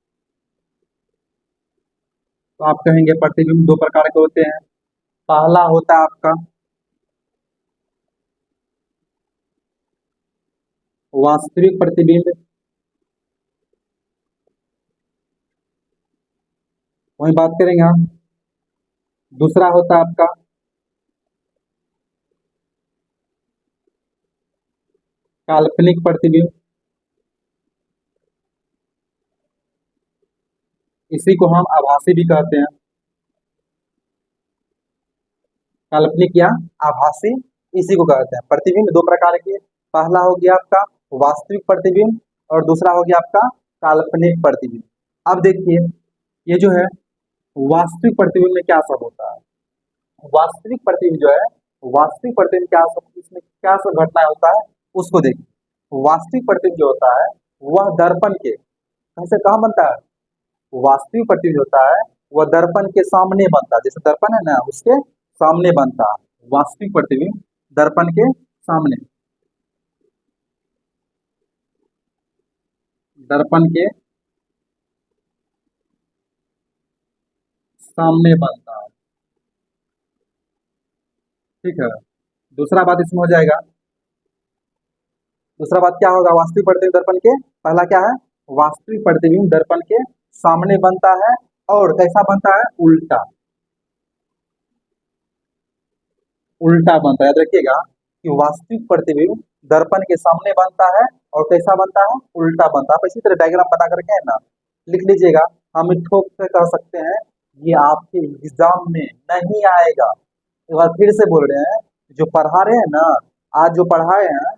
तो आप कहेंगे प्रतिबिंब दो प्रकार के होते हैं। पहला होता है आपका वास्तविक प्रतिबिंब, वही बात करेंगे हम। दूसरा होता है आपका काल्पनिक प्रतिबिंब, इसी को हम आभासी भी कहते हैं। काल्पनिक या आभासी इसी को कहते हैं। प्रतिबिंब दो प्रकार के, पहला हो गया आपका वास्तविक प्रतिबिंब और दूसरा हो गया आपका काल्पनिक प्रतिबिंब। अब देखिए ये जो है वास्तविक प्रतिबिंब में क्या सब होता है, वास्तविक प्रतिबिंब जो है, वास्तविक प्रतिबिंब क्या सब, इसमें क्या सब घटनाएं होता है उसको देखिए। वास्तविक प्रतिबिंब जो होता है वह दर्पण के कैसे कहाँ बनता है, वास्तविक प्रतिबिंब होता है वह दर्पण के सामने बनता है। जैसे दर्पण है ना उसके सामने बनता है वास्तविक प्रतिबिंब, दर्पण के सामने, दर्पण के सामने बनता है, ठीक है। दूसरा बात इसमें हो जाएगा, दूसरा बात क्या होगा, वास्तविक प्रतिबिंब दर्पण के, पहला क्या है वास्तविक प्रतिबिंब दर्पण के सामने बनता है और कैसा बनता है, उल्टा, उल्टा बनता है। याद रखिएगा कि वास्तविक प्रतिबिंब दर्पण के सामने बनता है और कैसा बनता है, उल्टा बनता है। आप इसी तरह डायग्राम बना करके है ना लिख लीजिएगा, हम ठोक कर कह सकते हैं ये आपके एग्जाम में नहीं आएगा। एक बार फिर से बोल रहे हैं, जो पढ़ा रहे हैं ना, आज जो पढ़ाए हैं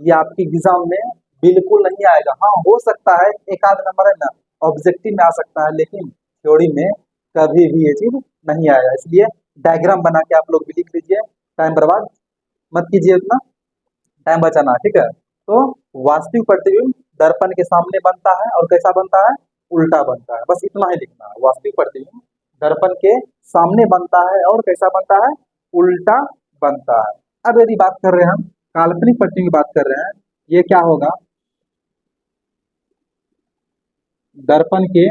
ये आपके एग्जाम में बिल्कुल नहीं आएगा। हाँ हो सकता है एक आध नंबर है ना ऑब्जेक्टिव में आ सकता है, लेकिन थ्योरी में कभी भी ये चीज नहीं आएगा। इसलिए डायग्राम बना के आप लोग भी लिख लीजिए, टाइम बर्बाद मत कीजिए उतना, टाइम बचाना, ठीक है। तो वास्तविक प्रतिबिंब दर्पण के सामने बनता है और कैसा बनता है, उल्टा बनता है, बस इतना ही लिखना है। वास्तविक प्रतिबिंब दर्पण के सामने बनता है और कैसा बनता है, उल्टा बनता है। अब यदि बात कर रहे हैं हम काल्पनिक प्रतिबिंब की बात कर रहे हैं, ये क्या होगा, दर्पण के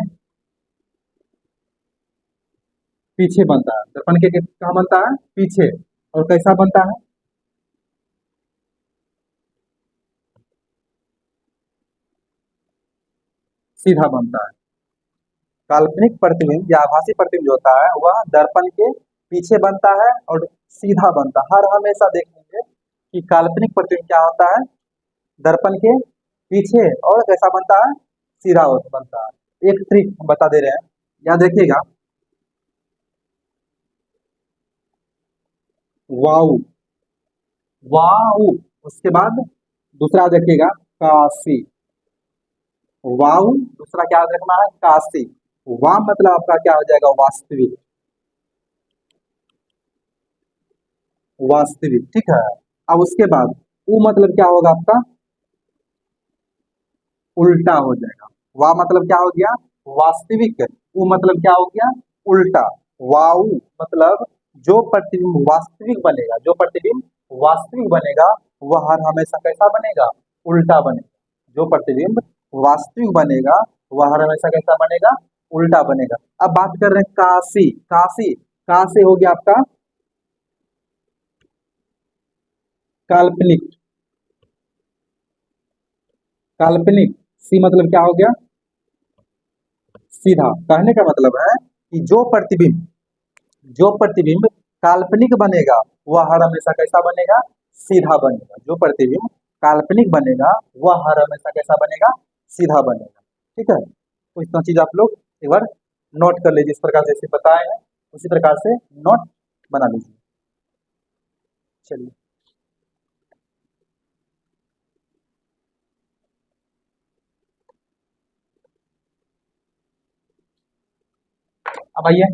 पीछे बनता है, दर्पण के कहाँ बनता है, पीछे, और कैसा बनता है, सीधा बनता है। काल्पनिक प्रतिबिंब या आभासी प्रतिबिंब जो होता है वह दर्पण के पीछे बनता है और सीधा बनता है। हर हमेशा देखेंगे कि काल्पनिक प्रतिबिंब क्या होता है, दर्पण के पीछे और कैसा बनता है, सीधा बनता है। एक ट्रिक हम बता दे रहे हैं, याद रखिएगा, वाउ, वाउ, उसके बाद दूसरा याद रखिएगा काशी, वाउ, दूसरा क्या याद रखना है, काशी। वाम मतलब आपका क्या हो जाएगा, वास्तविक, वास्तविक, ठीक है। अब उसके बाद उ मतलब क्या होगा आपका, उल्टा हो जाएगा। वा मतलब क्या हो गया, वास्तविक, उ मतलब क्या हो गया, उल्टा। वाउ मतलब जो प्रतिबिंब वास्तविक बनेगा, जो प्रतिबिंब वास्तविक बनेगा वह हर हमेशा कैसा बनेगा, उल्टा बनेगा। जो प्रतिबिंब वास्तविक बनेगा वह हर हमेशा कैसा बनेगा, उल्टा बनेगा। अब बात कर रहे हैं काशी, काशी कहां से हो गया आपका, काल्पनिक, काल्पनिक, सी मतलब क्या हो गया, सीधा। कहने का मतलब है कि जो प्रतिबिंब काल्पनिक बनेगा वह हर हमेशा कैसा बनेगा, सीधा बनेगा। जो प्रतिबिंब काल्पनिक बनेगा वह हर हमेशा कैसा बनेगा, सीधा बनेगा, ठीक है। तो इतना चीज आप लोग एक बार नोट कर लीजिए, इस प्रकार से जैसे बताए हैं उसी प्रकार से नोट बना लीजिए। चलिए, अब आइए,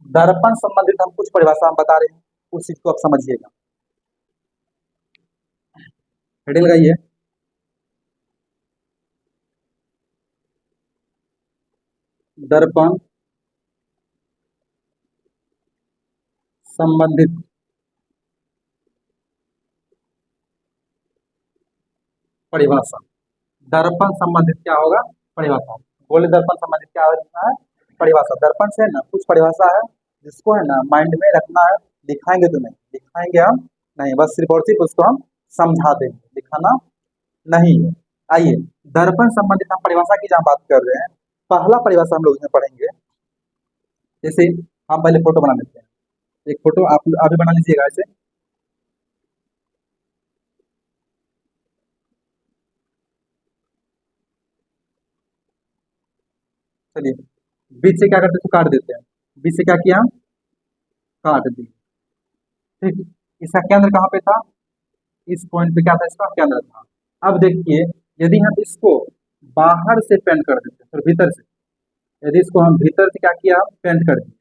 दर्पण संबंधित हम कुछ परिभाषा हम बता रहे हैं, उस चीज को आप समझिएगा। हेडिंग लगाइए, दर्पण संबंधित परिभाषा। दर्पण संबंधित क्या होगा, परिभाषा। बोले दर्पण संबंधित क्या होता है, परिभाषा। दर्पण से ना कुछ परिभाषा है जिसको है ना माइंड में रखना है, दिखाएंगे तो नहीं, दिखाएंगे हम नहीं, बस सिर्फ और सिर्फ उसको हम समझा देंगे, दिखाना नहीं है। आइए, दर्पण संबंधित हम परिभाषा की जहाँ बात कर रहे हैं, पहला परिभाषा हम लोग इसमें पढ़ेंगे। जैसे हम पहले फोटो बना लेते हैं, एक फोटो आप अभी बना लीजिएगा ऐसे। चलिए, बीच से क्या करते हैं, तो काट देते हैं। बीच से क्या किया, काट दी, ठीक। इसका केंद्र कहाँ पे था, इस पॉइंट पे क्या था, इसका केंद्र था। अब देखिए, यदि हम इसको बाहर से पेंट कर देते हैं, फिर भीतर से, यदि इसको हम भीतर से क्या किया, पेंट कर दिए,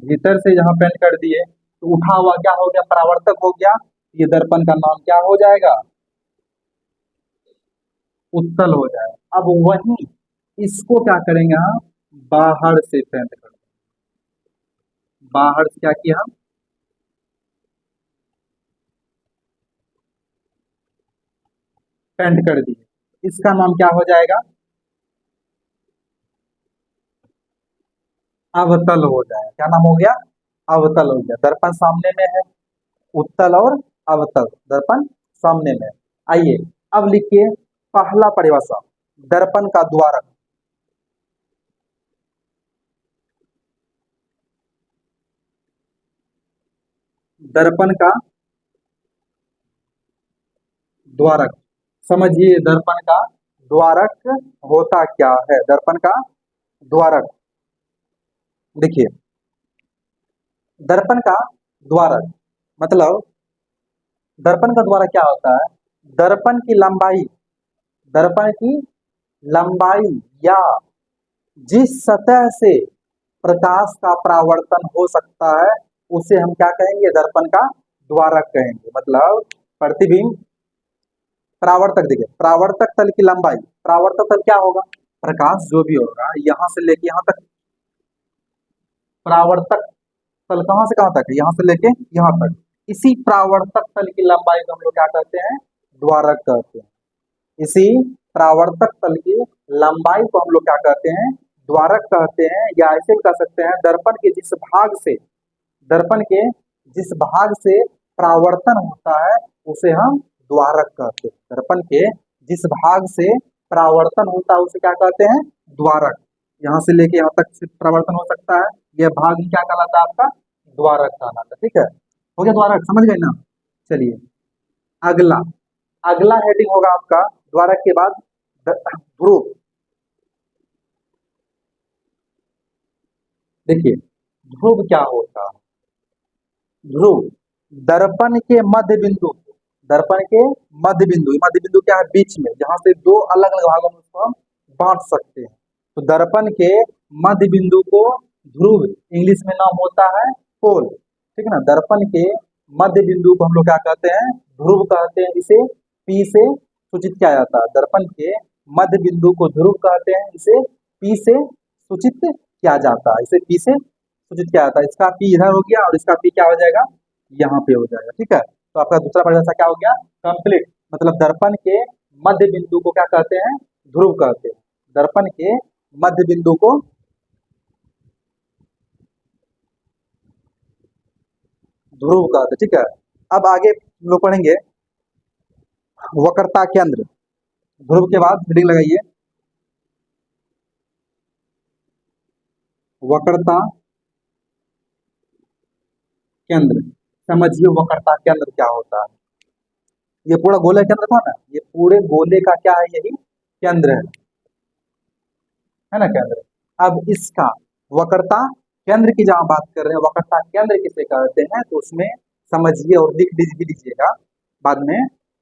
भीतर से जहां पेंट कर दिए तो उठा हुआ क्या हो गया, परावर्तक हो गया। ये दर्पण का नाम क्या हो जाएगा, उत्तल हो जाएगा। अब वही इसको क्या करेंगे हम, बाहर से पेंट कर, बाहर से क्या किया, पेंट कर दिए, इसका नाम क्या हो जाएगा, अवतल हो जाएगा। क्या नाम हो गया, अवतल हो गया। दर्पण सामने में है, उत्तल और अवतल, दर्पण सामने में। आइए, अब लिखिए पहला परिभाषा, दर्पण का द्वारक। दर्पण का द्वारक, समझिए दर्पण का द्वारक होता क्या है, दर्पण का द्वारक। देखिए, दर्पण का द्वारक मतलब, दर्पण का द्वारक क्या होता है, दर्पण की लंबाई, दर्पण की लंबाई या जिस सतह से प्रकाश का परावर्तन हो सकता है उसे हम क्या कहेंगे, दर्पण का द्वारक कहेंगे। मतलब प्रतिबिंब परावर्तक, देखिए परावर्तक तल की लंबाई, परावर्तक तल क्या होगा, प्रकाश जो भी होगा यहां से लेके यहां तक, परावर्तक तल कहां से कहां तक है, यहां से लेके यहां तक, इसी परावर्तक तल की लंबाई को हम लोग क्या कहते हैं, द्वारक कहते हैं। इसी परावर्तक तल की लंबाई को हम लोग क्या कहते हैं, द्वारक कहते हैं। या ऐसे भी कह सकते हैं दर्पण के जिस भाग से, दर्पण के जिस भाग से परावर्तन होता है उसे हम द्वारक कहते हैं। दर्पण के जिस भाग से परावर्तन होता है उसे क्या कहते हैं, द्वारक। यहाँ से लेके यहाँ तक से परावर्तन हो सकता है, यह भाग क्या कहलाता है आपका, द्वारक कहलाता है। ठीक है, हो गया द्वारक, समझ गए ना। चलिए अगला, अगला हेडिंग होगा आपका द्वारक के बाद ध्रुव। देखिए ध्रुव क्या होता है, ध्रुव दर्पण के मध्य बिंदु, दर्पण के मध्य बिंदु, मध्य बिंदु क्या है, बीच में, जहां से दो अलग अलग भागों में उसको हम बांट सकते हैं। तो दर्पण के मध्य बिंदु को ध्रुव, इंग्लिश में नाम होता है पोल। ठीक है ना, दर्पण के मध्य बिंदु को हम लोग क्या कहते हैं, ध्रुव कहते हैं। इसे पी से सूचित किया जाता है। दर्पण के मध्य बिंदु को ध्रुव कहते हैं, इसे पी से सूचित किया जाता है, इसे पी से सूचित किया जाता है। इसका पी इधर हो गया और इसका पी क्या हो जाएगा, यहाँ पे हो जाएगा। ठीक है, तो आपका दूसरा परिभाषा क्या हो गया, कंप्लीट। मतलब दर्पण के मध्य बिंदु को क्या कहते हैं, ध्रुव कहते हैं। दर्पण के मध्य बिंदु को ध्रुव कहते हैं। ठीक है, अब आगे हम लोग पढ़ेंगे वक्रता केंद्र। ध्रुव के बाद हेडिंग लगाइए वक्रता केंद्र। समझिए वक्रता केंद्र क्या होता है। ये पूरा गोले केंद्र था ना, ये पूरे गोले का क्या है, यही केंद्र है ना, केंद्र। अब इसका वक्रता केंद्र की जहां बात कर रहे हैं, वक्रता केंद्र किसे कहते हैं, तो उसमें समझिए और लिख भी लीजिएगा बाद में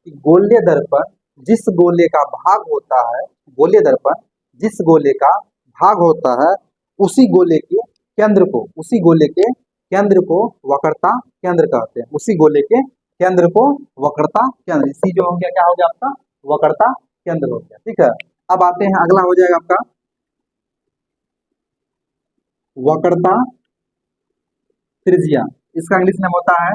कि गोलीय दर्पण जिस गोले का भाग होता है, गोलीय दर्पण जिस गोले का भाग होता है उसी गोले के केंद्र को, उसी गोले के केंद्र को वक्रता केंद्र कहते हैं। उसी गोले के केंद्र को वक्रता केंद्र, इसी जो हो गया क्या हो गया आपका, वक्रता केंद्र हो गया। ठीक है, अब आते हैं अगला हो जाएगा आपका वक्रता त्रिज्या। इसका इंग्लिश नाम होता है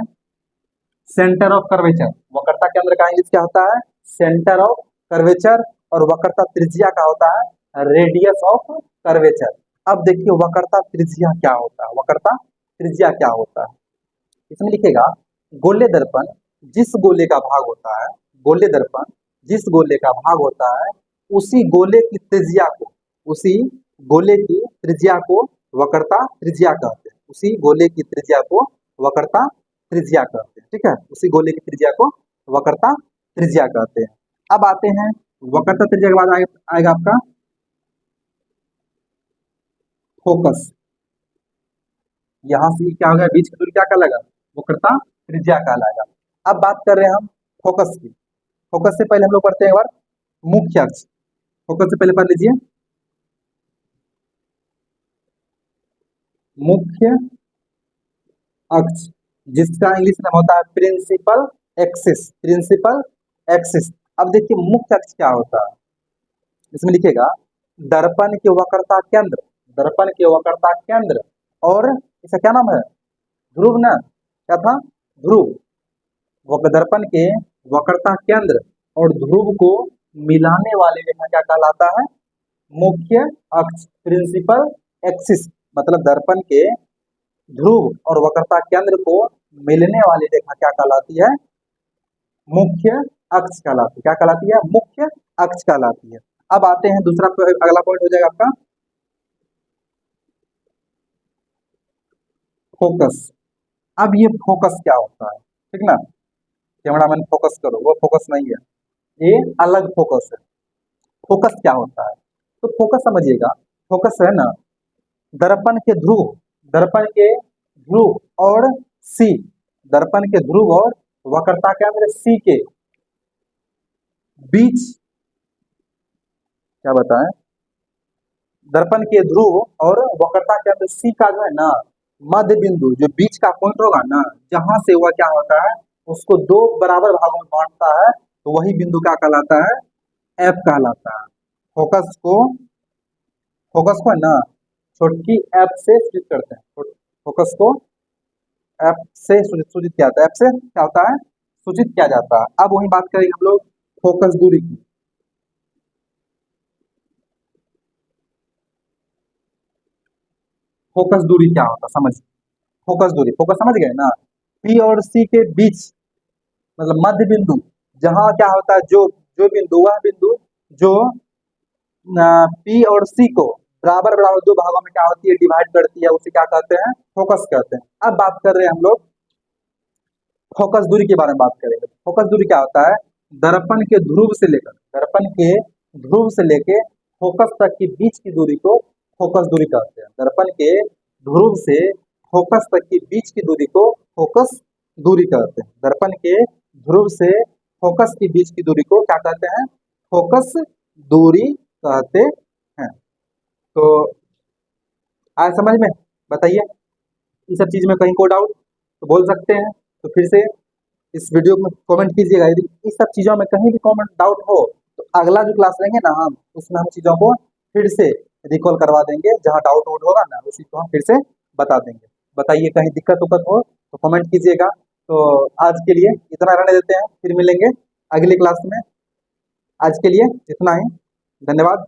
सेंटर ऑफ कर्वेचर। वक्रता केंद्र का इंग्लिश क्या होता है, सेंटर ऑफ कर्वेचर। और वक्रता त्रिज्या का होता है रेडियस ऑफ कर्वेचर। अब देखिए वक्रता त्रिज्या क्या होता है, वक्रता त्रिज्या क्या होता है, इसमें लिखेगा गोले दर्पण जिस गोले का भाग होता है, गोले दर्पण जिस गोले का भाग होता है उसी गोले की त्रिज्या को, उसी गोले की त्रिज्या को वक्रता त्रिज्या कहते हैं। उसी गोले की त्रिज्या को वक्रता त्रिज्या कहते हैं। ठीक है, उसी गोले की त्रिज्या को वक्रता त्रिज्या कहते हैं। अब आते हैं वक्रता त्रिज्या के बाद आएगा आपका फोकस। यहां से क्या हो गया, बीच की दूरी क्या कहलाएगा, वक्रता त्रिज्या कहलाएगा। अब बात कर रहे हैं हम फोकस की। फोकस से पहले हम लोग पढ़ते हैं एक बार मुख्य अक्ष। फोकस से पहले पढ़ लीजिए मुख्य अक्ष, जिसका इंग्लिश नाम होता है प्रिंसिपल एक्सिस, प्रिंसिपल एक्सिस। अब देखिए मुख्य अक्ष क्या होता है, इसमें लिखेगा दर्पण के वक्रता केंद्र, दर्पण के वक्रता केंद्र और इसका क्या नाम है, ध्रुव ना, क्या था, ध्रुव। दर्पण के वक्रता केंद्र और ध्रुव को मिलाने वाले रेखा क्या कहलाता है, मुख्य अक्ष, प्रिंसिपल एक्सिस। मतलब दर्पण के ध्रुव और वक्रता केंद्र को मिलने वाली रेखा क्या कहलाती है, मुख्य अक्ष कहलाती है। क्या कहलाती है, मुख्य अक्ष कहलाती है। अब आते हैं दूसरा, अगला पॉइंट हो जाएगा आपका फोकस। अब ये फोकस क्या होता है, ठीक ना, कैमरा मैन फोकस करो, वो फोकस नहीं है, ये अलग फोकस है। फोकस क्या होता है, तो फोकस समझिएगा, फोकस है ना दर्पण के ध्रुव, दर्पण के ध्रुव और सी, दर्पण के ध्रुव और वक्रता केंद्र सी के बीच क्या बताएं, दर्पण के ध्रुव और वक्रता के अंदर सी का जो है ना मध्य बिंदु, जो बीच का पॉइंट होगा ना, जहां से वह क्या होता है, उसको दो बराबर भागों में बांटता है, तो वही बिंदु क्या कहलाता है, एफ कहलाता है। फोकस को है ना छोटकी एफ से सूचित करते हैं, फोकस को एफ से सूचित किया जाता है, एफ से क्या होता है, सूचित किया जाता है। अब वही बात करेंगे हम लोग फोकस दूरी की। फोकस दूरी क्या होता है समझ, फोकस समझ गए ना, पी और सी के बीच मतलब मध्य बिंदु, जहां क्या होता है, जो जो बिंदु वह बिंदु जो पी और सी को बराबर बराबर दो भागों में क्या होती है, डिवाइड करती है, उसे क्या कहते हैं, फोकस कहते हैं। अब बात कर रहे हैं हम लोग फोकस दूरी के बारे में बात करेंगे। फोकस दूरी क्या होता है, दर्पण के ध्रुव से लेकर फोकस तक के बीच की दूरी को फोकस दूरी कहते हैं। दर्पण के ध्रुव से फोकस तक के बीच की दूरी को फोकस दूरी कहते हैं। दर्पण के ध्रुव से फोकस के बीच की दूरी को क्या कहते हैं, फोकस दूरी कहते हैं। तो आए समझ में, बताइए इस सब चीज में कहीं को डाउट तो बोल सकते हैं, तो फिर से इस वीडियो में कमेंट कीजिएगा। यदि इस सब चीजों में कहीं भी कमेंट डाउट हो तो अगला जो क्लास लेंगे ना हम, उसमें हम चीजों को फिर से रिकॉल करवा देंगे, जहाँ डाउट वाउट होगा ना उसी को हम फिर से बता देंगे। बताइए कहीं दिक्कत उक्कत हो तो कमेंट कीजिएगा। तो आज के लिए इतना रहने देते हैं, फिर मिलेंगे अगली क्लास में। आज के लिए इतना ही, धन्यवाद।